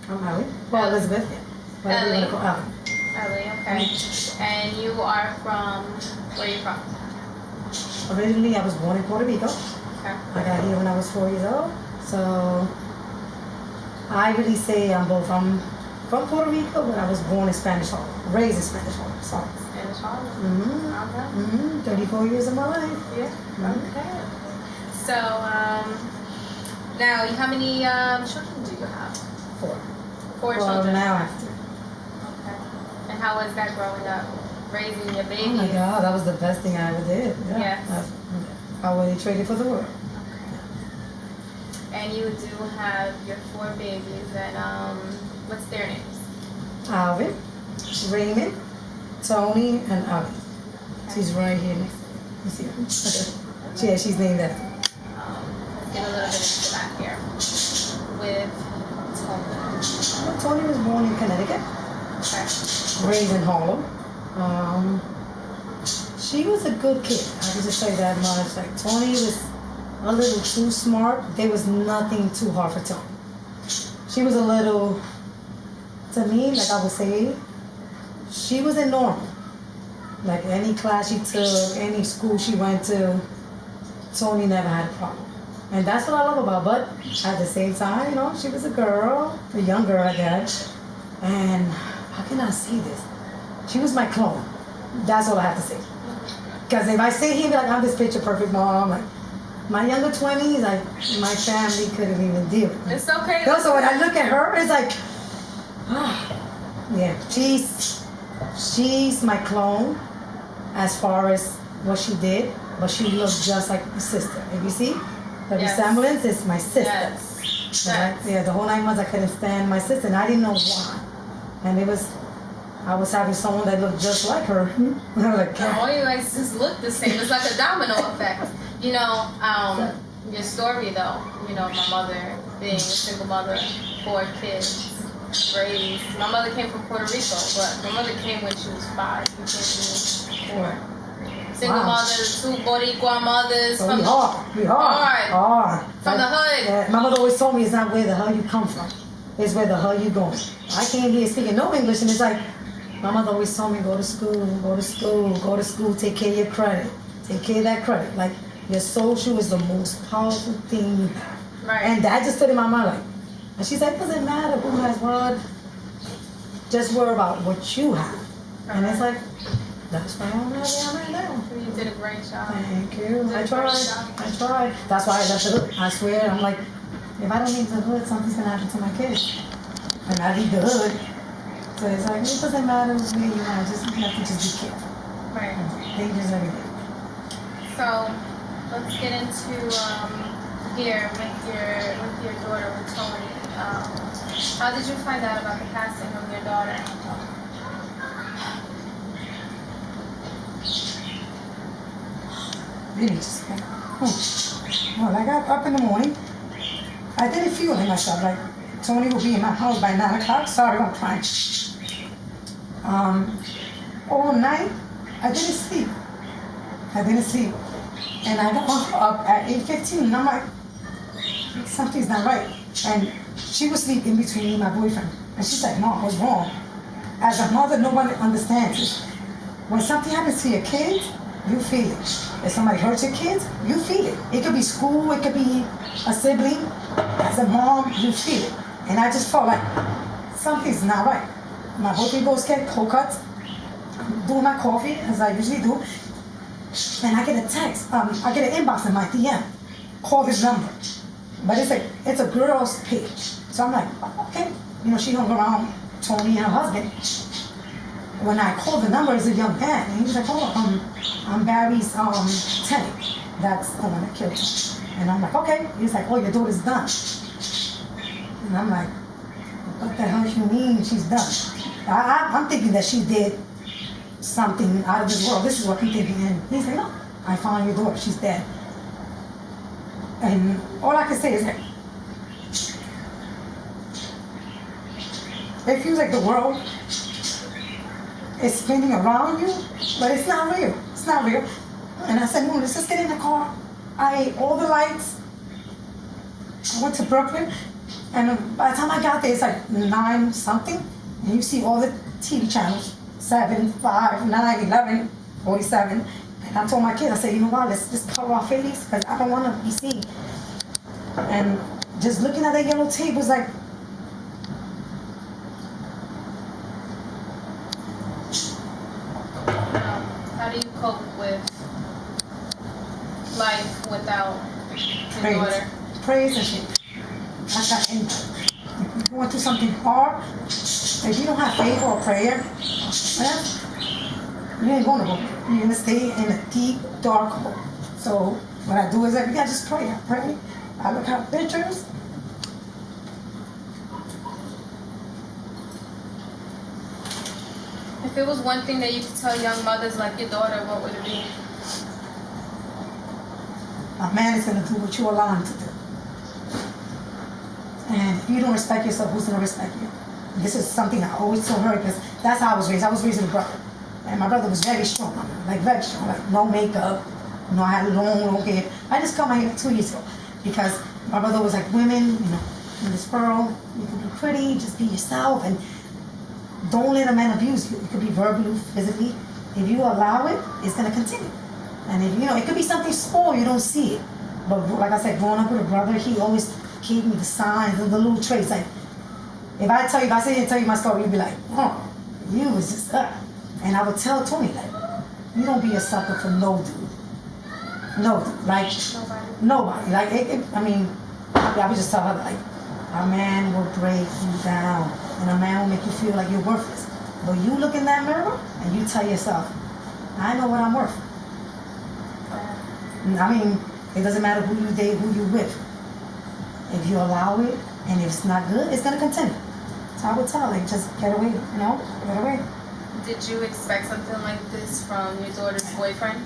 I'm Ellie. Well, Elizabeth. Yeah. Ellie. Ellie. Ellie, okay. And you are from, where are you from? Originally, I was born in Puerto Rico. Okay. I got here when I was 4 years old. So I really say I'm both. I'm from Puerto Rico, but I was born in Spanish Harlem. Raised in Spanish Harlem. Sorry. Spanish Harlem? Mm-hmm. Okay. 34 years of my life. Yeah. Mm-hmm. Okay. So, now, how many children do you have? 4. 4 Well, children? now I have 3. Okay. And how was that growing up? Raising your babies? Oh my God, that was the best thing I ever did. Yeah. Yes. I would trade it for the world. Okay. And you do have your 4 babies, and what's their names? Alvin, Raymond, Tonie, and Abby. She's right here next to me. You see her? Okay. Yeah, she's named after me. Let's get a little bit into that here with Tonie. Well, Tonie was born in Connecticut, Okay. raised in Harlem. She was a good kid. I can just say that much. Like, Tonie was a little too smart. There was nothing too hard for Tonie. She was a little, to me, like I would say, she wasn't normal. Like any class she took, any school she went to, Tonie never had a problem. And that's what I love about her. But at the same time, you know, she was a girl, a young girl, I guess. And how can I say this? She was my clone. That's all I have to say. Because if I sit here, like, I'm this picture perfect mom, like, my younger 20s, like, my family couldn't even deal with me. It's okay. So when I look at her, it's like, yeah, she's my clone as far as what she did, but she looks just like my sister. If you see, the resemblance is my sister. Yes. Right? Yeah, the whole 9 months I couldn't stand my sister, and I didn't know why. And I was having someone that looked just like her. And I was like, All you guys just look the same. It's like a domino effect. You know, your story though, you know, my mother being a single mother, 4 kids, raised. My mother came from Puerto Rico, but my mother came when she was 5. She came to me 4. Single mothers, 2 Boricua mothers. so from we hard. From the hood. Yeah, my mother always told me it's not where the hell you come from. It's where the hell you going. I came here speaking no English, and it's like, my mother always told me, go to school, take care of your credit. Take care of that credit. Like, your social is the most powerful thing you have. Right. And that just stood in my mind, like, and she said, it doesn't matter who has what. Just worry about what you have. And it's like, that's why I'm not where I'm at now. You did a great job. Thank you. I tried. That's why I left the hood. I swear, I'm like, if I don't leave the hood, something's gonna happen to my kids. And I leave the hood. So it's like, it doesn't matter where you are, you have to just be careful. Right. Danger's every day. So let's get into here with your daughter, with Tonie. How did you find out about the passing of your daughter? Really just well, I got up in the morning. I didn't feel like myself. Like, Tonie will be in my house by 9 o'clock. Sorry, I'm crying. All night, I didn't sleep. And I got up at 8:15, and I'm like, something's not right. And she was sleeping between me and my boyfriend. And she's like, Mom, what's wrong? As a mother, nobody understands it. When something happens to your kids, you feel it. If somebody hurts your kids, you feel it. It could be school, it could be a sibling. As a mom, you feel it. And I just felt like something's not right. My boyfriend goes get cold cuts, doing my coffee, as I usually do. And I get a text, I get an inbox in my DM, call this number. But it's a girl's page. So I'm like, okay. You know, she hung around Tonie and her husband. When I called the number, it's a young man. And he was like, oh, I'm Barry's tenant. That's the one that killed him. And I'm like, okay. He's like, oh, your daughter's done. And I'm like, what the hell you mean she's done? I'm thinking that she did something out of this world. This is what I'm thinking. And he's like, no, I found your daughter. She's dead. And all I can say is, like, it feels like the world is spinning around you, but it's not real. It's not real. And I said, no, let's just get in the car. I ate all the lights. I went to Brooklyn. And by the time I got there, it's like 9 something, and you see all the TV channels, 7, 5, 9, 11, 47. And I told my kid, I said, you know what, let's just cover our faces, because I don't want to be seen. And just looking at that yellow tape was like, How do you cope with life without your daughter? Praise and shit. And if you went through something hard, if you don't have faith or prayer, well, you ain't gonna go. You're gonna stay in a deep, dark hole. So what I do is I just pray. I pray. I look at pictures. If it was one thing that you could tell young mothers like your daughter, what would it be? A man is gonna do what you allow him to do. And if you don't respect yourself, who's gonna respect you? This is something I always told her, because that's how I was raised. I was raised with a brother. And my brother was very strong, like very strong, like no makeup, I had long hair. I just cut my hair 2 years ago because my brother was like, women, in this world, you can be pretty, just be yourself, and don't let a man abuse you. It could be verbally, physically. If you allow it, it's gonna continue. And if it could be something small, you don't see it. But like I said, growing up with a brother, he always gave me the signs and the little traits. Like, if I sit here and tell you my story, you'd be like, oh, you was just And I would tell Tonie, like, you don't be a sucker for no dude. No dude. Like, nobody. Like, I would just tell her, like, a man will break you down, and a man will make you feel like you're worthless. But you look in that mirror, and you tell yourself, I know what I'm worth. It doesn't matter who you date, who you with. If you allow it, and if it's not good, it's going to continue. So I would tell, like, just get away, get away. Did you expect something like this from your daughter's boyfriend?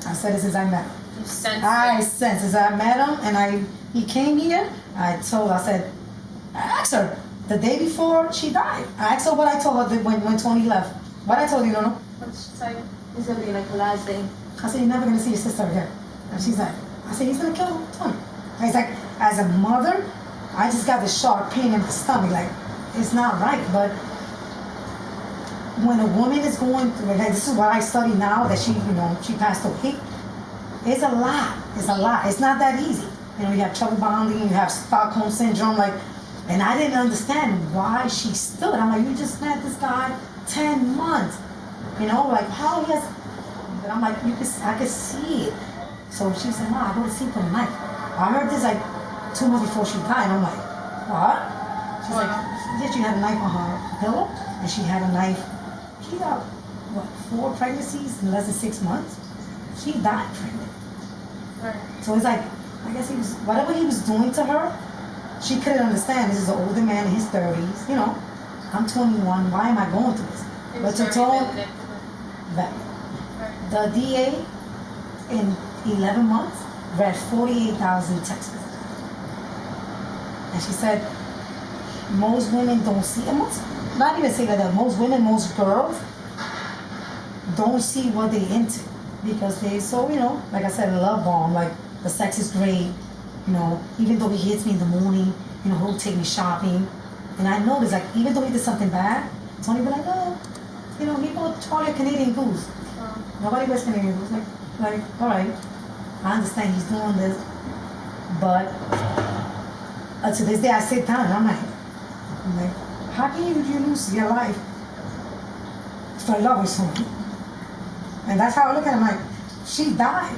I said it since I met him. You sensed it? Since I met him, and he came here, I asked her the day before she died. I asked her what I told her when Tonie left. What I told you, no? What did she tell you? It's gonna be like the last day. I said, you're never gonna see your sister again. And she's like, I said, he's gonna kill Tonie. And he's like, as a mother, I just got this sharp pain in the stomach. Like, it's not right. But when a woman is going through it, like, this is what I study now that she passed away. It's a lot. It's a lot. It's not that easy. You have trouble bonding. You have Stockholm syndrome. And I didn't understand why she stood. I'm like, you just met this guy 10 months. How he has. But I'm like, I could see it. So she said, Ma, I go to sleep with a knife. I heard this 2 months before she died. And I'm like, what? She's like, yeah, she had a knife on her pillow, and she had a knife. She got 4 pregnancies in less than 6 months. She died pregnant. Right. So it's like, I guess whatever he was doing to her, she couldn't understand. This is an older man in his 30s. I'm 21. Why am I going through this? But to tell that the DA in 11 months read 48,000 texts. And she said, most women don't see, not even say that, most women, most girls don't see what they into because they like I said, love bomb, like the sex is great, even though he hits me in the morning, he'll take me shopping. And I noticed, even though he did something bad, Tonie be like, oh, he bought Charlie a Canadian Goose. Nobody wears Canadian Goose. Like, all right, I understand he's doing this, but to this day I sit down and I'm like, how can you lose your life for love with someone? And that's how I look at him. Like, she died,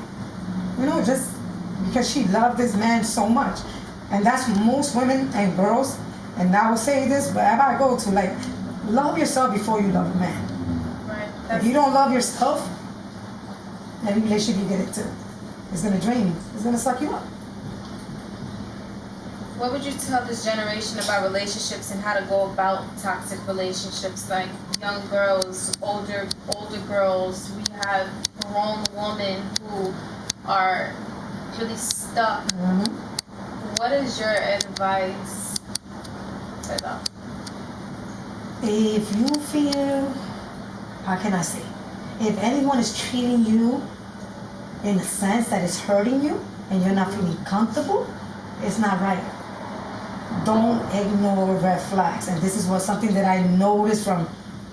just because she loved this man so much. And that's most women and girls. And I will say this, but I go to love yourself before you love a man. Right. If you don't love yourself, every relationship you get into, it's gonna drain you. It's gonna suck you up. What would you tell this generation about relationships and how to go about toxic relationships? Like young girls, older girls, we have grown women who are really stuck. Mm-hmm. What is your advice to them? If you feel, how can I say, if anyone is treating you in a sense that is hurting you and you're not feeling comfortable, it's not right. don't ignore red flags. And this is what something that I noticed from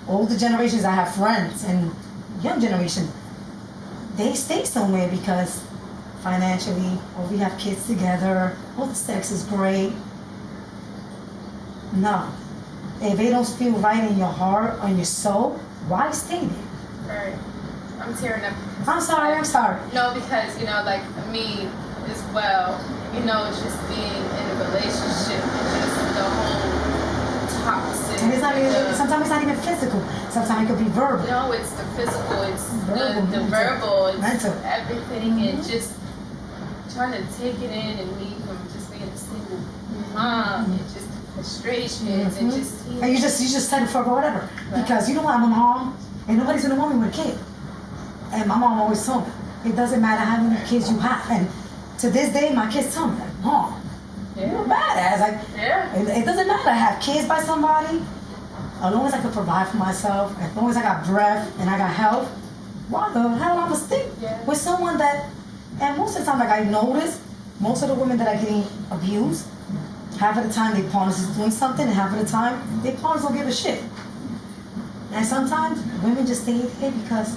older generations. I have friends and young generation. They stay somewhere because financially, or we have kids together, or the sex is great. No. If they don't feel right in your heart or your soul, why stay there? Right. I'm tearing up. I'm sorry. No, because, like me as well, just being in a relationship, just the whole toxic. And it's not even, sometimes it's not even physical. Sometimes it could be verbal. No, it's the physical, it's Verbal, the verbal, it's mental. everything, and just trying to take it in and me from just being a single mom, and just frustrations, and just. And you just settle for whatever. Right. Because you know what, I'm a mom, and nobody's gonna want me with a kid. And my mom always told me, it doesn't matter how many kids you have. And to this day, my kids tell me, like, Mom, you're a badass. Like, it doesn't matter. I have kids by somebody. As long as I can provide for myself, as long as I got breath and I got health, why the hell I'm gonna stick with someone that, and most of the time, like I notice, most of the women that are getting abused, half of the time their partners is doing something, and half of the time their partners don't give a shit. And sometimes women just stay here because,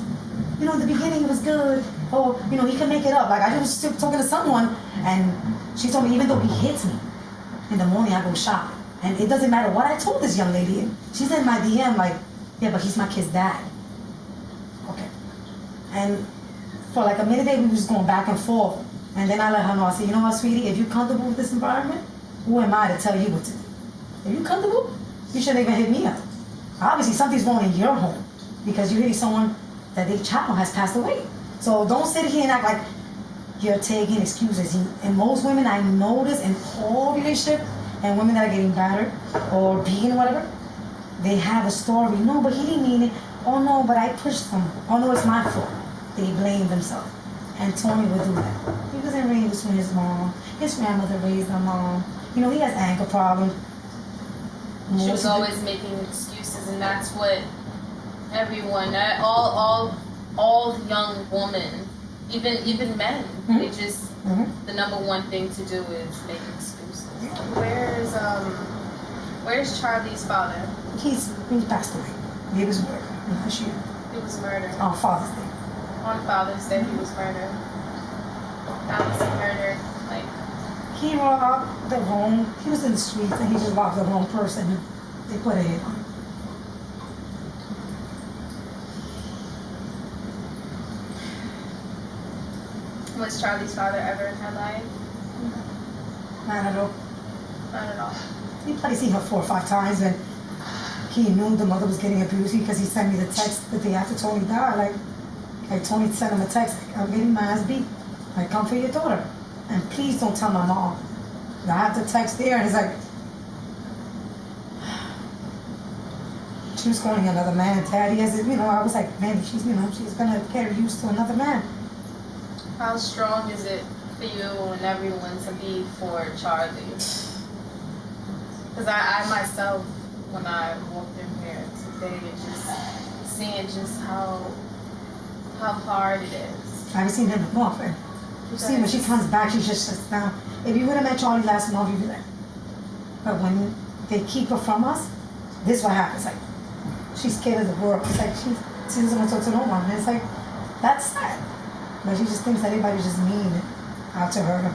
in the beginning it was good, or, he can make it up. Like I was still talking to someone, and she told me even though he hits me, in the morning I go shopping. And it doesn't matter what I told this young lady. And she's in my DM like, yeah, but he's my kid's dad. Okay. And for like a minute there, we were just going back and forth. And then I let her know, I said, you know what, sweetie, if you're comfortable with this environment, who am I to tell you what to do? If you're comfortable, you shouldn't even hit me up. Obviously, something's wrong in your home because you're hitting someone that their child has passed away. So don't sit here and act like you're taking excuses. And most women I notice in all relationships, and women that are getting battered or beaten or whatever, they have a story. No, but he didn't mean it. Oh no, but I pushed him. Oh no, it's my fault. They blame themselves. And Tonie would do that. He wasn't raised with his mom. His grandmother raised him mom. He has anger problems. She was always making excuses, and that's what everyone, all young women, even men, they just, the number one thing to do is make excuses. Where's Charlie's father? He's passed away. He was murdered last year. He was murdered. On Father's Day. On Father's Day, he was murdered. How was he murdered? He robbed the wrong. He was in the streets and he just robbed the wrong person. And they put a hit on him. Was Charlie's father ever in her life? Not at all. Not at all. He probably seen her 4 or 5 times, and he knew the mother was getting abused because he sent me the text the day after Tonie died. Like Tonie sent him a text, like, I'm getting my ass beat. Like, come for your daughter. And please don't tell my mom. And I have the text there, and it's like, she was calling another man daddy. As I was like, man, she's gonna carry you to another man. How strong is it for you and everyone to be for Charlie? Because I myself, when I walked in here today, just seeing just how hard it is. I haven't seen him often. You've seen when she comes back, she just sits down. If you would have met Charlie last month, you'd be like, but when they keep her from us, this is what happens. Like, she's scared of the world. It's like she doesn't want to talk to no one. And it's like, that's sad. But she just thinks that everybody's just mean out to her.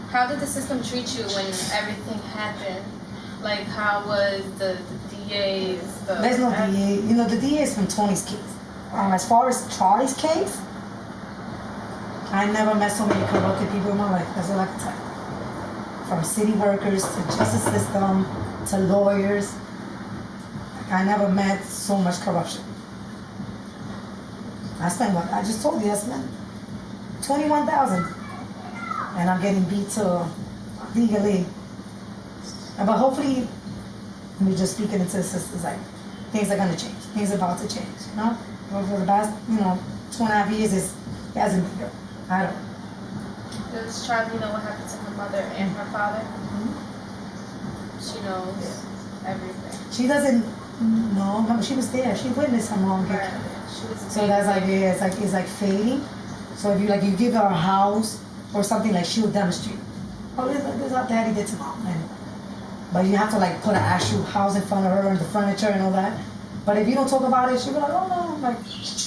How did the system treat you when everything happened? Like, how was the DAs? There's no DA. The DA is from Tonie's case. As far as Charlie's case, I never met so many corrupted people in my life. That's all I can tell you. From city workers to justice system to lawyers. I never met so much corruption. I spent what? I just told you, I spent $21,000. And I'm getting beat to legally. But hopefully, we're just speaking into the sisters, like, things are gonna change. Things are about to change, Over the past, 2.5 years, it hasn't been good. I don't. Does Charlie know what happened to her mother and her father? Mm-hmm. She knows everything. She doesn't know, but she was there. She witnessed her mom get killed. So that's like, it's like fading. So if you give her a house or something, like, she'll demonstrate. oh, this our daddy did to mom. But you have to like put an actual house in front of her and the furniture and all that. But if you don't talk about it, she'll be like, oh no, like,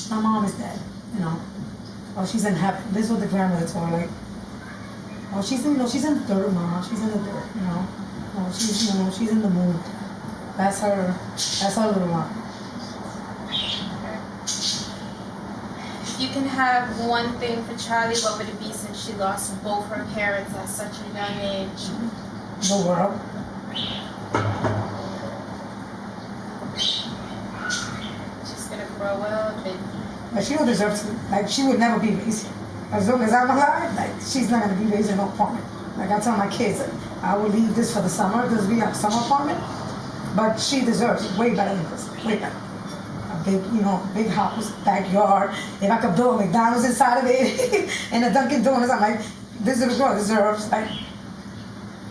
my mom is dead, you know. Oh, she's in heaven. This is what the grandmother told her, like, oh, she's in, she's in the dirt, mama. She's in the dirt, you know. Oh, she's in the moon. That's her little line. You can have one thing for Charlie, what would it be since she lost both her parents at such a young age? The world. She's gonna grow up and... But she don't deserve to. Like, she would never be raised. As long as I'm alive, like, she's not gonna be raised in no apartment. Like, I tell my kids, I will leave this for the summer because we have summer apartment. But she deserves it way better than this. Way better. A big, big house, backyard. If I could build a McDonald's inside of it and a Dunkin' Donuts, I'm like, this little girl deserves, like,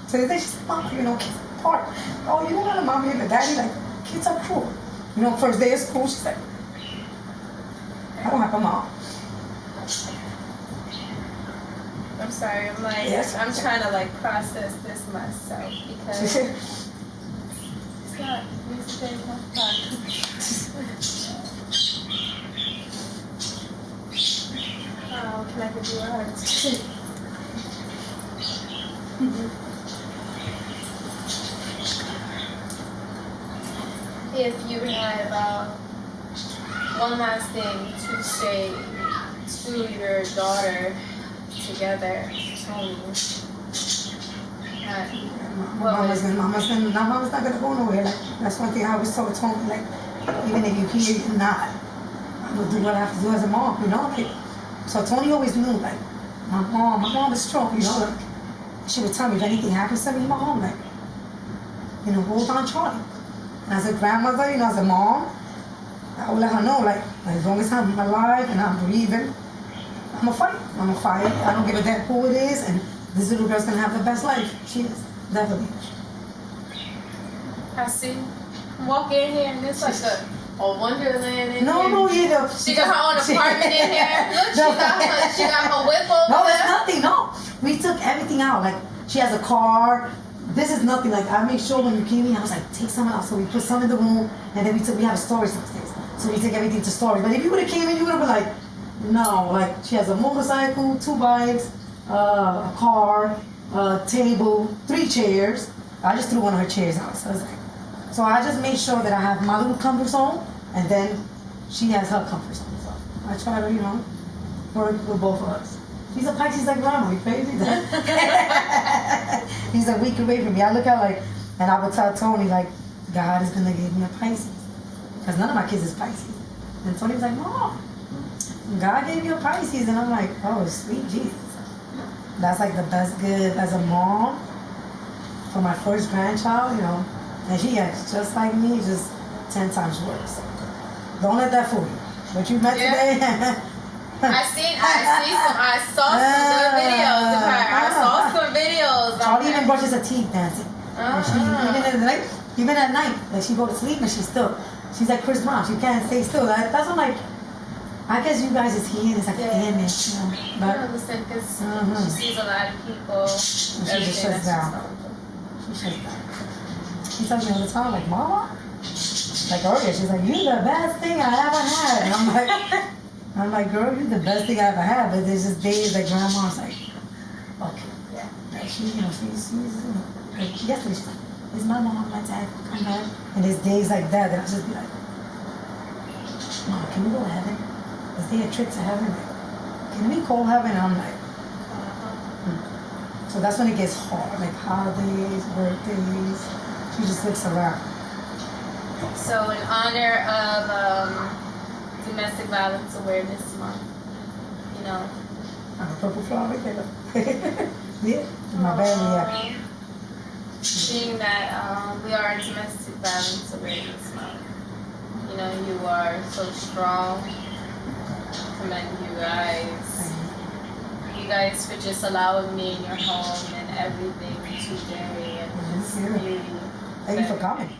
so they say, Mom, kids apart. Oh, you don't have a mommy and a daddy? Like, kids are cruel. First day of school, she's like, I don't have a mom. I'm sorry, I'm like, yes. I'm trying to like process this myself because it's not music is not fun. Oh, can I give you a hug? If you had one last thing to say to your daughter together, Tonie, Mama's not gonna go nowhere. Like, that's one thing I always told Tonie. Like, even if you hear it not, I'm gonna do what I have to do as a mom. Like, so Tonie always knew, like, my mom is strong. Like, she would tell me if anything happens to me, Mom, like, hold on, Charlie. And as a grandmother, as a mom, I would let her know, like, as long as I'm alive and I'm breathing, I'm gonna fight. I don't give a damn who it is, and this little girl's gonna have the best life. She is, definitely. I see. Walk in here and it's like a wonderland in here. No, yeah. She got her own apartment in here. Look, she got her whip over No, there. it's nothing, no. We took everything out. Like, she has a car. This is nothing. Like, I make sure when you came in, I was like, take some out. So we put some in the room, and then we have a storage upstairs. So we take everything to storage. But if you would have came in, you would have been like, no. Like, she has a motorcycle, 2 bikes, a car, a table, 3 chairs. I just threw one of her chairs out. So I just made sure that I have my little comfort zone, and then she has her comfort zone. So I try to, work with both of us. She's a Pisces like grandma, you crazy? He's a week away from me. I look at like, and I would tell Tonie, like, God is gonna give me a Pisces. Because none of my kids is Pisces. And Tonie was like, Mom, God gave you a Pisces. And I'm like, oh, sweet Jesus. That's like the best good as a mom for my first grandchild, And she acts just like me, just 10 times worse. Don't let that fool you. What you met today? I saw some good videos of her. I saw some videos of Charlie her. even brushes her teeth, Nancy. And she, even at night, like, she go to sleep and she's like Chris Brown. She can't stay still. That's what I'm like. I guess you guys is here and it's like an image, But listen, because she sees a lot of people. She just shuts down. She shuts down. She tells me all the time, like, Mama? Like earlier, she's like, you're the best thing I ever had. And I'm like, girl, you're the best thing I ever had. But there's just days that grandma's like, okay. Yeah. Like, she's like, yesterday she's like, is my mom, my dad come back? And there's days like that I just be like, Mom, can we go to heaven? Is there a trip to heaven? Like, can we call heaven? And I'm like, So that's when it gets hard, like holidays, birthdays. She just looks around. So in honor of Domestic Violence Awareness Month, I'm a purple flower right there. Yeah, in my belly, yeah. Being that we are in Domestic Violence Awareness Month, you are so strong. Commend you guys. You guys for just allowing me in your home and everything today and just beauty. Thank you for coming.